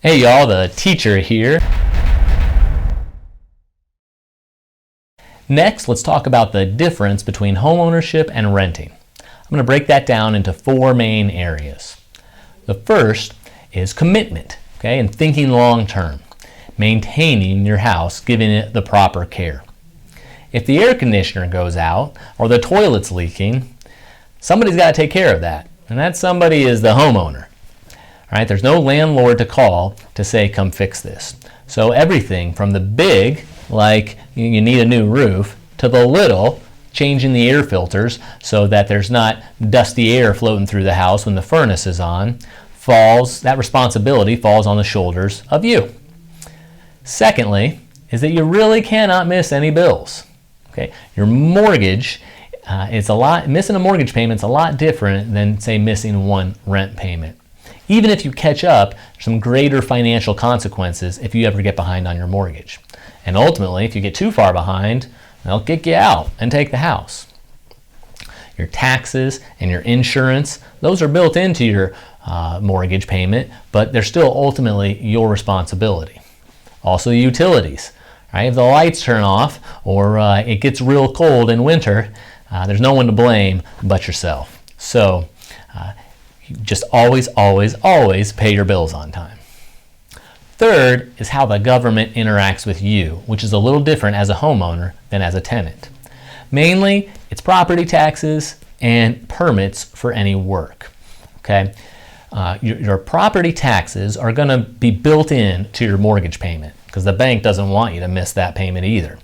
Hey y'all, the teacher here. Next, let's talk about the difference between homeownership and renting. I'm going to break that down into four main areas. The first is commitment, okay, and thinking long term, maintaining your house, giving it the proper care. If the air conditioner goes out or the toilet's leaking, somebody's got to take care of that, and that somebody is the homeowner. All right, there's no landlord to call to say, come fix this. So everything from the big, like you need a new roof, to the little, changing the air filters so that there's not dusty air floating through the house when the furnace is on, that responsibility falls on the shoulders of you. Secondly, is that you really cannot miss any bills. Okay, your mortgage missing a mortgage payment is a lot different than, say, missing one rent payment. Even if you catch up, there's some greater financial consequences if you ever get behind on your mortgage. And ultimately, if you get too far behind, they'll kick you out and take the house. Your taxes and your insurance, those are built into your mortgage payment, but they're still ultimately your responsibility. Also, utilities. Right? If the lights turn off or it gets real cold in winter, there's no one to blame but yourself. So just always, always, always pay your bills on time. Third is how the government interacts with you, which is a little different as a homeowner than as a tenant. Mainly, it's property taxes and permits for any work. Okay? Your property taxes are going to be built in to your mortgage payment, because the bank doesn't want you to miss that payment either.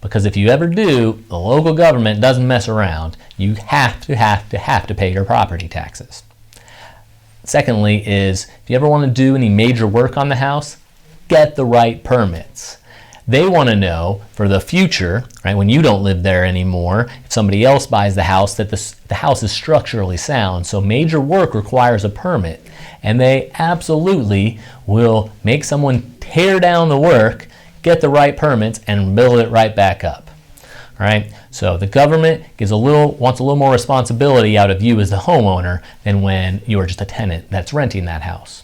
Because if you ever do, the local government doesn't mess around. You have to pay your property taxes. Secondly is, if you ever want to do any major work on the house, get the right permits. They want to know for the future, right, when you don't live there anymore, if somebody else buys the house, that the house is structurally sound. So major work requires a permit, and they absolutely will make someone tear down the work, get the right permits, and build it right back up. All right, so the government wants a little more responsibility out of you as the homeowner than when you are just a tenant that's renting that house.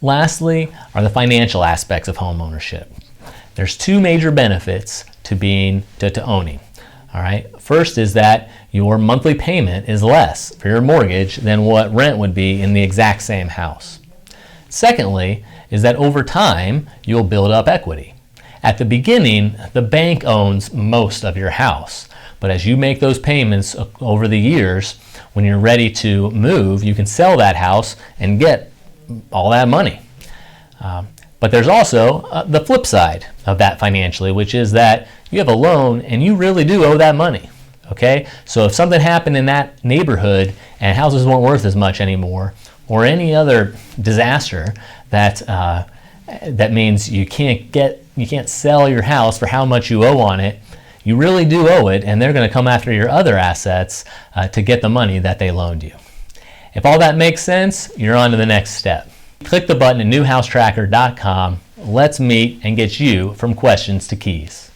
Lastly are the financial aspects of homeownership. There's two major benefits to owning. All right, first is that your monthly payment is less for your mortgage than what rent would be in the exact same house. Secondly is that over time you'll build up equity. At the beginning, the bank owns most of your house, but as you make those payments over the years, when you're ready to move, you can sell that house and get all that money. But there's also the flip side of that financially, which is that you have a loan and you really do owe that money. Okay? So if something happened in that neighborhood and houses weren't worth as much anymore, or any other disaster that means you can't sell your house for how much you owe on it, you really do owe it, and they're going to come after your other assets to get the money that they loaned you. If all that makes sense, you're on to the next step. Click the button at newhousetracker.com. Let's meet and get you from questions to keys.